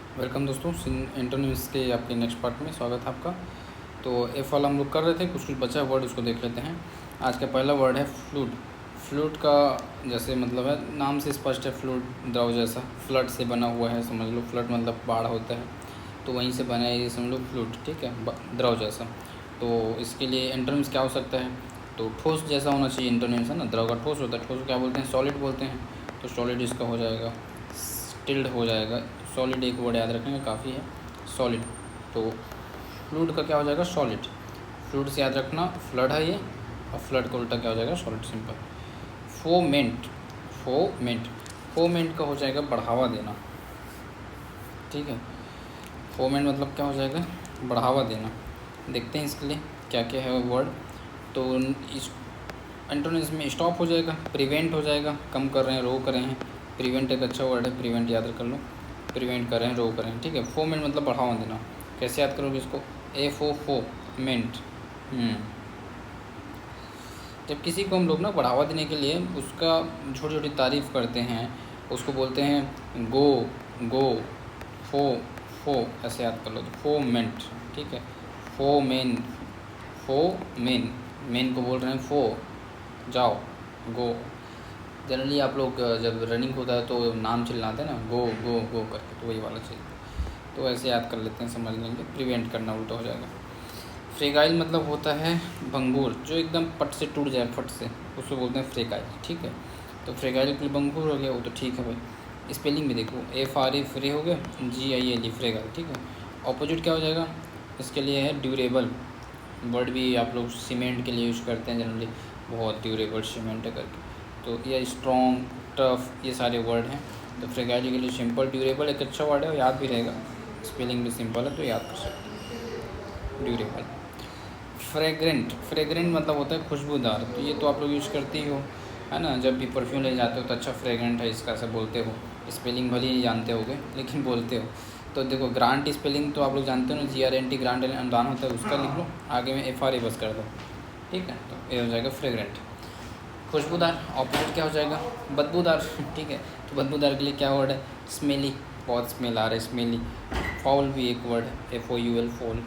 Welcome दोस्तों, इंटरन्यूज़ के आपके नेक्स्ट पार्ट में स्वागत है आपका। तो एफ वाला हम लोग कर रहे थे, कुछ बचा वर्ड उसको देख लेते हैं। आज का पहला वर्ड है फ्लूड। फ्लूड का जैसे मतलब है, नाम से स्पष्ट है, फ्लूड द्रव जैसा, फ्लड से बना हुआ है, समझ लो। फ्लड मतलब बाढ़ होता है, तो वहीं से बना है ये, समझ लो फ्लूड, ठीक है, द्रव जैसा। तो इसके लिए एंटोनिम्स क्या हो सकता है? तो ठोस जैसा होना चाहिए एंटोनिम्स, है ना। द्रव का ठोस होता है, ठोस क्या बोलते हैं? सॉलिड बोलते हैं। तो सॉलिड इसका हो जाएगा, स्टिल्ड हो जाएगा। सॉलिड एक वर्ड याद रखेंगे, काफ़ी है, सॉलिड। तो फ्लूड का क्या हो जाएगा? सॉलिड। फ्लूड से याद रखना फ्लड है ये, और फ्लड का उल्टा क्या हो जाएगा? Solid, simple. फोमेंट, फोमेंट, फोमेंट का हो जाएगा बढ़ावा देना, ठीक है। फोमेंट मतलब क्या हो जाएगा? बढ़ावा देना। देखते हैं इसके लिए क्या क्या है वर्ड। तो इस एंटोनिम्स में स्टॉप हो जाएगा, प्रिवेंट हो जाएगा, कम कर रहे हैं, रोक रहे हैं। प्रिवेंट एक अच्छा वर्ड है, प्रिवेंट याद कर लो, प्रिवेंट कर रहे हैं, रोक रहे हैं, ठीक है। फोमेंट मतलब बढ़ावा देना। कैसे याद करोगे इसको? फोमेंट। जब किसी को हम लोग ना बढ़ावा देने के लिए उसका छोटी छोटी तारीफ़ करते हैं, उसको बोलते हैं गो, गो, फो, फो, ऐसे याद कर लो। तो फोमेंट, ठीक है। फोमेन, फोमेन, मेन को बोल रहे हैं फो, जाओ, गो। जनरली आप लोग जब रनिंग होता है तो नाम चिल्लाते हैं ना, गो गो गो करके, तो वही वाला चीज़। तो ऐसे याद कर लेते हैं, समझ लेंगे। प्रिवेंट करना उल्टा हो जाएगा। फ्रेगाइल मतलब होता है भंगूर, जो एकदम पट से टूट जाए, फट से, उसको बोलते हैं फ्रेगाइल, ठीक है। तो फ्रेगाइल के लिए भंगूर हो गया, वो तो ठीक है भाई। स्पेलिंग भी देखो, FRE फ्री हो गया, GILE फ्रेगाइल, ठीक है। ऑपोजिट क्या हो जाएगा? इसके लिए है ड्यूरेबल। वर्ड भी आप लोग सीमेंट के लिए यूज़ करते हैं जनरली, बहुत ड्यूरेबल सीमेंट है करके। तो ये स्ट्रॉन्ग, टफ, ये सारे वर्ड हैं। तो फ्रेगाइल के लिए सिंपल, ड्यूरेबल एक अच्छा वर्ड है, याद भी रहेगा, स्पेलिंग भी सिंपल है, तो याद कर सकते हैं, ड्यूरेबल। फ्रेग्रेंट, फ्रेग्रेंट मतलब होता है खुशबूदार। तो ये तो आप लोग यूज़ करते ही हो, है ना। जब भी परफ्यूम ले जाते हो तो अच्छा फ्रेग्रेंट है इसका, ऐसा बोलते हो। स्पेलिंग भले ही जानते होगे, लेकिन बोलते हो। तो देखो, ग्रांट स्पेलिंग तो आप लोग जानते हो ना, GRANT, ग्रांट अनुदान होता है, उसका लिख लो, आगे में FRE बस कर दो, ठीक है। तो ये हो जाएगा फ्रेग्रेंट। खुशबूदार, ऑपोजिट क्या हो जाएगा? बदबूदार, ठीक है। तो बदबूदार के लिए क्या वर्ड है? स्मेली, बहुत स्मेल आ रहा है, स्मेली। फॉल भी एक वर्ड है, FOUL, fall.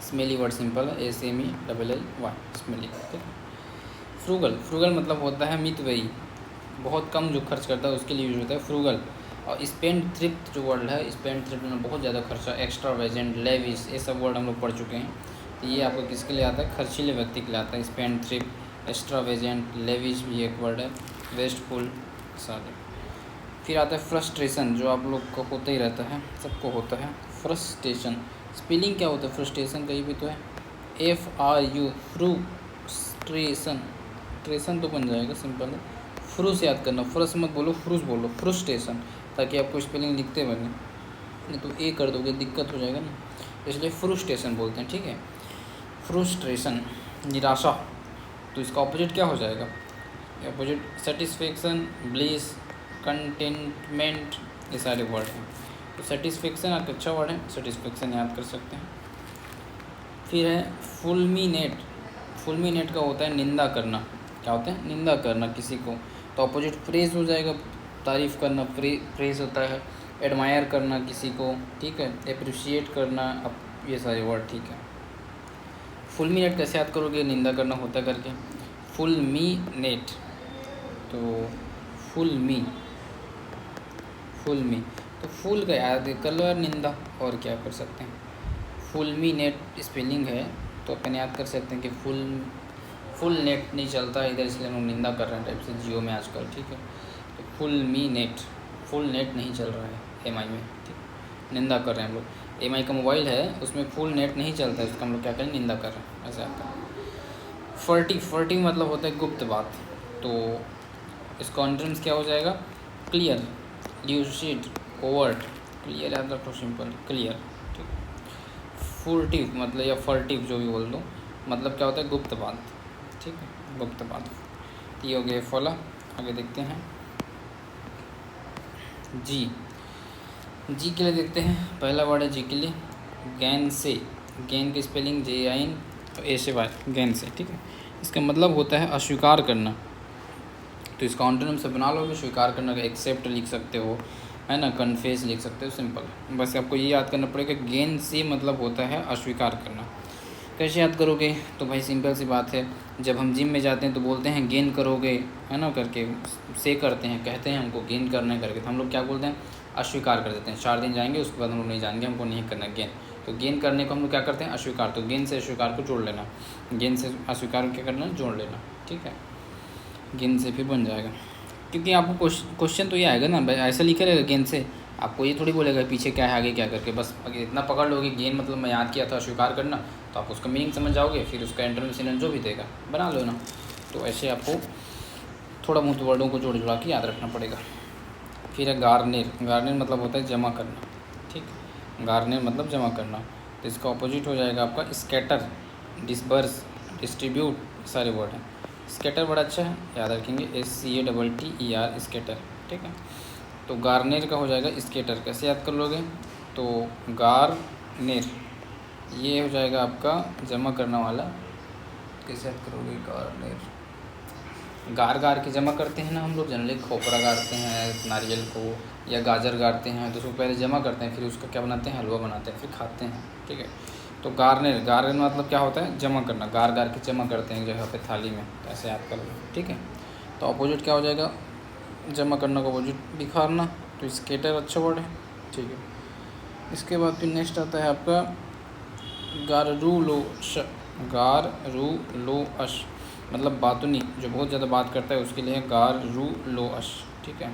Smelly word simple है, SMELLY, स्मेली, ठीक है। फ्रूगल, फ्रूगल मतलब होता है मितव्ययी, बहुत कम जो खर्च करता है उसके लिए यूज होता है फ्रूगल। और स्पेंड थ्रिफ्ट जो वर्ड है, स्पेंड थ्रिफ्ट में बहुत ज़्यादा खर्चा, एक्स्ट्रा वेजेंट, लेविश, ये सब वर्ड हम लोग पढ़ चुके हैं। तो ये आपको किसके लिए आता है? खर्चीले व्यक्ति के लिए आता है। स्पेंड थ्रिफ्ट, एक्स्ट्रा वेजेंट, लेविश भी एक वर्ड है, वेस्टफुल, सारे। फिर आता है फ्रस्ट्रेशन, जो आप लोग को होता ही रहता है, सबको होता है फ्रस्ट्रेशन। स्पेलिंग क्या होता है फ्रस्ट्रेशन? कहीं भी तो है, FRU, फ्रूस्ट्रेशन। ट्रेशन तो बन जाएगा, सिंपल है। फ्रूस याद करना, फ्रस मत बोलो, फ्रूस बोलो, फ्रस्ट्रेशन, ताकि आपको स्पेलिंग लिखते बने, नहीं तो ए कर दोगे, दिक्कत हो जाएगा ना, इसलिए फ्रस्ट्रेशन बोलते हैं, ठीक है। फ्रस्ट्रेशन, निराशा। तो इसका ऑपोजिट क्या हो जाएगा? ऑपोजिट सेटिस्फेक्शन, ब्लिस, कंटेंटमेंट, ये सारे वर्ड हैं। तो सेटिस्फेक्शन एक अच्छा वर्ड है, सेटिस्फेक्शन याद कर सकते हैं। फिर है फुलमिनेट। फुलमिनेट का होता है निंदा करना। क्या होता है? निंदा करना किसी को। तो अपोजिट प्रेज हो जाएगा, तारीफ़ करना, प्रेज होता है। एडमायर करना किसी को, ठीक है, अप्रिशिएट करना, अब ये सारे वर्ड, ठीक है। फुलमिनेट कैसे याद करोगे? निंदा करना होता करके, फुलमिनेट। तो फुलमी, फुलमी, तो फूल का याद कर लो यार, निंदा, और क्या कर सकते हैं। फुलमिनेट स्पेलिंग है, तो अपन याद कर सकते हैं कि फुल नेट नहीं चलता है इधर, इसलिए हम लोग निंदा कर रहे हैं टाइप से, जियो में आजकल, ठीक है। तो फुलमिनेट, फुल नेट नहीं चल रहा है MI में, ठीक, निंदा कर रहे हैं हम लोग। MI का मोबाइल है, उसमें फुल नेट नहीं चलता है, उसका हम लोग क्या करें? निंदा कर रहे हैं, ऐसे आता है। फर्टी, फर्टी मतलब होता है गुप्त बात। तो इसका एंट्रेंस क्या हो जाएगा? Clear, lucid, overt. क्लियर याद रखो, सिंपल, क्लियर, ठीक। फुर्टिव मतलब, या फर्टिव जो भी बोल दो, मतलब क्या होता है? गुप्त बात, ठीक है, गुप्त बात। ये हो गया फॉला। आगे देखते हैं, जी। जी के लिए देखते हैं, पहला वर्ड है जी के लिए, गैन से। गैन की स्पेलिंग JIN, A से Y, गैन से, ठीक है। इसका मतलब होता है अस्वीकार करना। तो इसका ऑन्टोनिम से बना लोगे, स्वीकार करना का एक्सेप्ट लिख सकते हो, है ना, कन्फेस लिख सकते हो, सिंपल। बस आपको ये याद करना पड़ेगा गेन से मतलब होता है अस्वीकार करना। कैसे याद करोगे? तो भाई सिंपल सी बात है, जब हम जिम में जाते हैं तो बोलते हैं गेन करोगे, है ना, करके से करते हैं, कहते हैं हमको गेन करना है करके, तो हम लोग क्या बोलते हैं? अस्वीकार कर देते हैं। 4 दिन जाएंगे उसके बाद हम लोग नहीं जाएंगे, हमको नहीं करना गेन। तो गेन करने को हम लोग क्या करते हैं? अस्वीकार। तो गेन से अस्वीकार को जोड़ लेना, गेन से अस्वीकार क्या करना? जोड़ लेना, ठीक है। गेन से फिर बन जाएगा, क्योंकि आपको क्वेश्चन तो ये आएगा ना भाई, ऐसा लिखा रहेगा गेन से, आपको ये थोड़ी बोलेगा पीछे क्या है आगे क्या करके। बस अगर इतना पकड़ लोगे गेन मतलब मैं याद किया था अस्वीकार करना, तो आप उसका मीनिंग समझ जाओगे, फिर उसका इंटरनल सिनोनिम जो भी देगा बना लो ना। तो ऐसे आपको थोड़ा बहुत वर्डों को जोड़ जुड़ा के याद रखना पड़ेगा। फिर है गार्नेर। गार्नेर मतलब होता है जमा करना, ठीक है। गार्नेर मतलब जमा करना, तो इसका ऑपोजिट हो जाएगा आपका स्कैटर, डिस्बर्स, डिस्ट्रीब्यूट, सारे वर्ड हैं। स्कैटर बड़ा अच्छा है, याद रखेंगे, SCATTER, स्कैटर, ठीक है। तो गार्नेर का हो जाएगा स्कैटर। कैसे याद कर लोगे? तो गार्नेर ये हो जाएगा आपका जमा करना वाला। कैसे याद करोगे? गार्नेर, गार गार के जमा करते हैं ना हम लोग, जनरली खोपरा गाड़ते हैं नारियल को, या गाजर गाड़ते हैं, तो उसको पहले जमा करते हैं, फिर उसका क्या बनाते हैं? हलवा बनाते हैं, फिर खाते हैं, ठीक है। तो गार्नेर, गार्नेर मतलब क्या होता है? जमा करना, गार गार के जमा करते हैं जगह पे थाली में, तो ऐसे याद कर लो, ठीक है। तो अपोजिट क्या हो जाएगा? जमा करना का अपोजिट बिखारना, तो स्केटर अच्छा वर्ड है, ठीक है। इसके बाद फिर नेक्स्ट आता है आपका गारूलोश। गारूलोश मतलब बातुनी, जो बहुत ज़्यादा बात करता है उसके लिए है गारूलोश, ठीक है।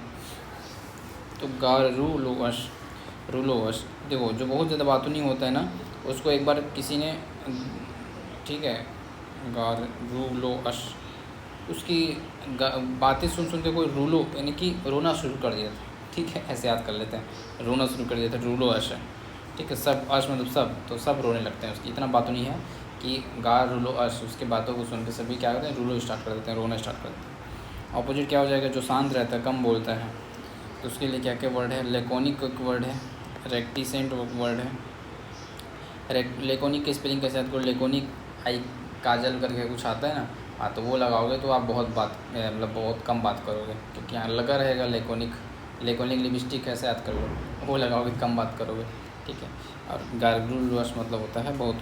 तो गारूलोश, रूलोश, देखो जो बहुत ज़्यादा बातुनी होता है ना, उसको एक बार किसी ने, ठीक है, गारूलोश, उसकी बातें सुन सुन के कोई रूलो यानी कि रोना शुरू कर दिया था, ठीक है। ऐसे याद कर लेते हैं, रोना शुरू कर दिया था, रूलो अश है, ठीक है। सब अश मतलब सब, तो सब रोने लगते हैं, उसकी इतना बातुनी है कि गा रूलो अश, उसकी बातों को सुन के सभी क्या करते हैं? रूलो स्टार्ट कर देते हैं, रोना स्टार्ट कर देते हैं। अपोजिट क्या हो जाएगा? जो शांत रहता है, कम बोलता है, तो उसके लिए क्या क्या वर्ड है? लेकोनिक एक वर्ड है, रेक्टिसेंट वर्ड है। लेकोनिक की स्पेलिंग कैसे याद करो? लेकोनिक आई काजल करके कुछ आता है ना, हाँ, तो वो लगाओगे तो आप बहुत बात मतलब बहुत कम बात करोगे, क्योंकि यहाँ लगा रहेगा लेकोनिक। लेकोनिक लिपस्टिक कैसे याद करोगे? वो लगाओगे, कम बात करोगे, ठीक है। और गार्गुलस मतलब होता है बहुत।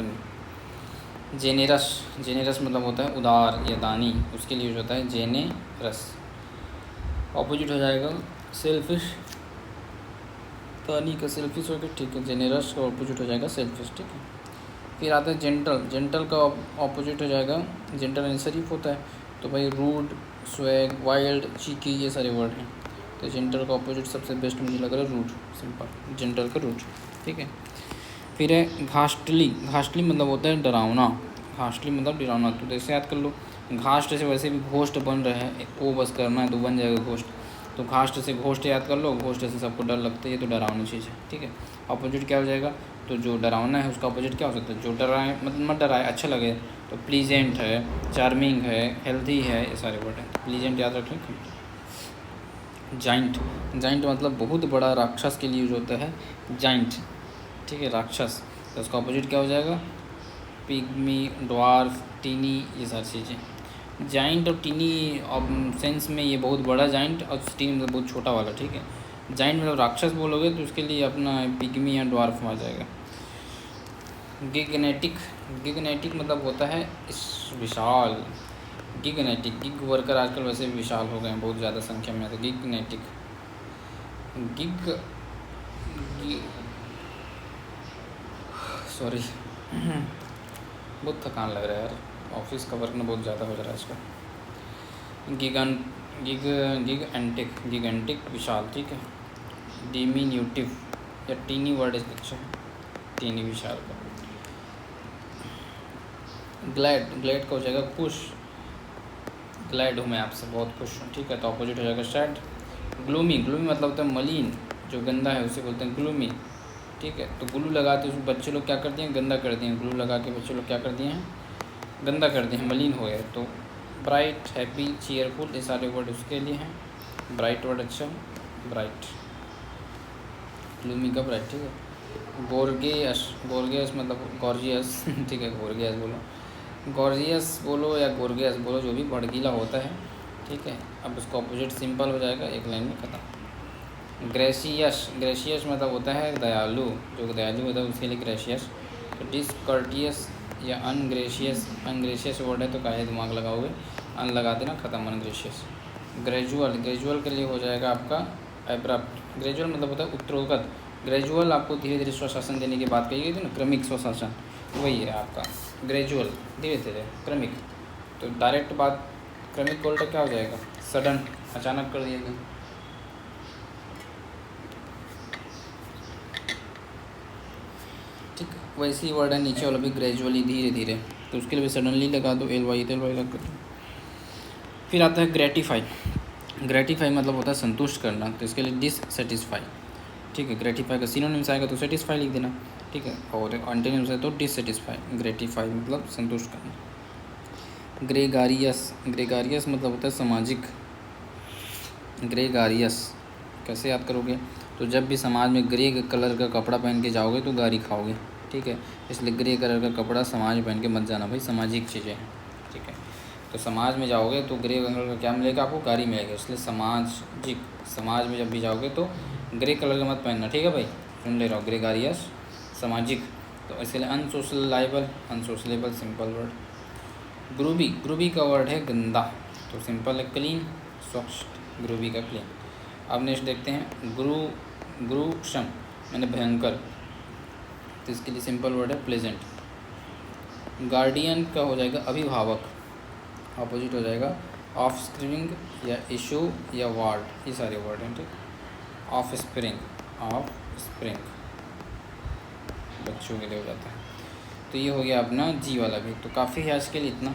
जेनेरस, जेनेरस मतलब होता है उदार या दानी, उसके लिए जो होता है जेनेरस। ऑपोजिट हो जाएगा सेल्फिश, दानी का सेल्फिश हो गया, ठीक है। जेनेरस का ऑपोजिट हो जाएगा सेल्फिश, ठीक है। फिर आता है जेंटल। जेंटल का ऑपोजिट हो जाएगा, जेंटल यानी शरीफ होता है, तो भाई रूड, स्वैग, वाइल्ड, चीकी, ये सारे वर्ड हैं। तो जेंटल का ऑपोजिट सबसे बेस्ट मुझे लग रहा है रूड, सिंपल, जेंटल का रूड, ठीक है। फिर है घास्टली। घास्टली मतलब होता है डरावना, घास्टली मतलब डरावना, तो जैसे याद कर लो, घास्ट से वैसे भी घोस्ट बन रहे हैं, वो बस करना है तो बन जाएगा घोस्ट। तो घास्ट से घोस्ट याद कर लो, घोस्ट से सबको डर लगता है, ये तो डरावनी चीज़ है, ठीक है। अपोजिट क्या हो जाएगा? तो जो डरावना है उसका अपोजिट क्या हो सकता है? जो डराए मतलब मत डराए, अच्छा लगे, तो प्लीजेंट है, चार्मिंग है, हेल्दी है, ये सारे वर्ड हैं। प्लीजेंट याद रखें। जाइंट, जाइंट मतलब बहुत बड़ा, राक्षस के लिए यूज होता है जाइंट, ठीक है, राक्षस। तो उसका अपोजिट क्या हो जाएगा? पिग्मी, ड्वार्फ, टीनी, ये सारी चीज़ें। जाइंट और टीनी सेंस में ये बहुत बड़ा जाइंट, और टीनी मतलब बहुत छोटा वाला, ठीक है। जाइंट मतलब राक्षस बोलोगे तो उसके लिए अपना पिग्मी या ड्वार्फ आ जाएगा। गिगनेटिक, गिगनेटिक मतलब होता है इस विशाल। गिगनेटिक, गिग वर्कर आजकल वैसे भी विशाल हो गए हैं, बहुत ज़्यादा संख्या में, तो गिगनेटिक, गिग, सॉरी बहुत थकान लग रहा है यार, ऑफिस का वर्क ना बहुत ज़्यादा हो जा रहा है इसका। गिगन, गिग एंटिक, गिगेंटिक विशाल, ठीक है। डिमिन्यूटिव या टीनी वर्ड अच्छा है, टीनी विशाल का। ग्लैड, ग्लैड का हो जाएगा खुश, ग्लैड हूँ मैं आपसे बहुत खुश हूँ, ठीक है। तो अपोजिट हो जाएगा सैड। ग्लूमी, ग्लूमी मतलब होता है मलिन, जो गंदा है उसे बोलते हैं ग्लूमी, ठीक है। तो ग्लू लगाते हैं बच्चे लोग क्या कर दिए? गंदा कर दिए, ग्लू लगा के बच्चे लोग क्या कर दिए हैं? गंदा कर दिए हैं, मलिन हो गए। तो ब्राइट, हैप्पी, चीयरफुल, ये सारे वर्ड उसके लिए हैं। ब्राइट वर्ड अच्छा, ब्राइट, ग्लूमी का ब्राइट, ठीक है। गोर्गियस, गोर्गियस मतलब गॉर्जियस, ठीक है, गोर्गियस बोलो, गॉर्जियस बोलो या गोर्गियस बोलो, जो भी भड़कीला होता है, ठीक है। अब उसका अपोजिट सिंपल हो जाएगा, एक लाइन में खत्म। ग्रेशियस, ग्रेशियस मतलब होता है दयालु, जो दयालु होता है उसके लिए ग्रेशियस। तो डिसकर्टियस या अनग्रेशियस, अनग्रेशियस वर्ड है तो काहे दिमाग लगाओगे, अन लगा देना, ख़त्म, अनग्रेशियस। ग्रेजुअल, ग्रेजुअल के लिए हो जाएगा आपका एब्रप्ट। ग्रेजुअल मतलब होता है उत्तरोगत। ग्रेजुअल आपको धीरे धीरे स्वशासन देने की बात कही गई थी ना, क्रमिक स्वशासन, वही है आपका ग्रेजुअल, धीरे धीरे, क्रमिक। तो डायरेक्ट बात क्रमिक का उल्टा क्या हो जाएगा, सडन, अचानक कर दिया गया। ठीक, वैसे ही वर्ड है नीचे वाला भी, ग्रेजुअली, धीरे धीरे, तो उसके लिए भी सडनली लगा दो, एल वाई लग कर दो। फिर आता है ग्रेटिफाई। ग्रेटिफाई मतलब होता है संतुष्ट करना, तो इसके लिए डिससेटिस्फाई। ठीक है, ग्रेटिफाई का सिनोनिम्स आएगा तो सेटिस्फाई लिख देना। ठीक है, और एंटोनिम्स है तो डिससेटिस्फाई। ग्रेटिफाई मतलब संतुष्ट करना। ग्रेगारियस, ग्रेगारियस मतलब होता है सामाजिक। ग्रेगारियस कैसे याद करोगे, तो जब भी समाज में ग्रे कलर का कपड़ा पहन के जाओगे तो गारी खाओगे। ठीक है, इसलिए ग्रे कलर का कपड़ा समाज में पहन के मत जाना भाई, सामाजिक चीज़ें हैं। ठीक है, तो समाज में जाओगे तो ग्रे कलर का क्या मिलेगा आपको, गारी मिलेगा, इसलिए सामाजिक, समाज में जब भी जाओगे तो ग्रे कलर का मत पहनना। ठीक है भाई, सुन ले रहा हूँ, ग्रेगारियस सामाजिक, तो इसलिए अनसोशलाइबल, अनसोशलेबल सिंपल वर्ड। ग्रूबी, ग्रूबी का वर्ड है गंदा, तो सिंपल है क्लीन, स्वच्छ, ग्रूबी का क्लीन। अब नेक्स्ट देखते हैं ग्रूशम मैंने भयंकर, तो इसके लिए सिंपल वर्ड है प्लेजेंट। गार्डियन का हो जाएगा अभिभावक, अपोजिट हो जाएगा ऑफ स्प्रिंग या इशू या वार्ड, ये सारे वर्ड हैं। ठीक, ऑफ स्प्रिंग, ऑफ स्प्रिंग बच्चों के लिए हो जाता है। तो ये हो गया अपना जी वाला भी। तो काफ़ी है आज के लिए इतना।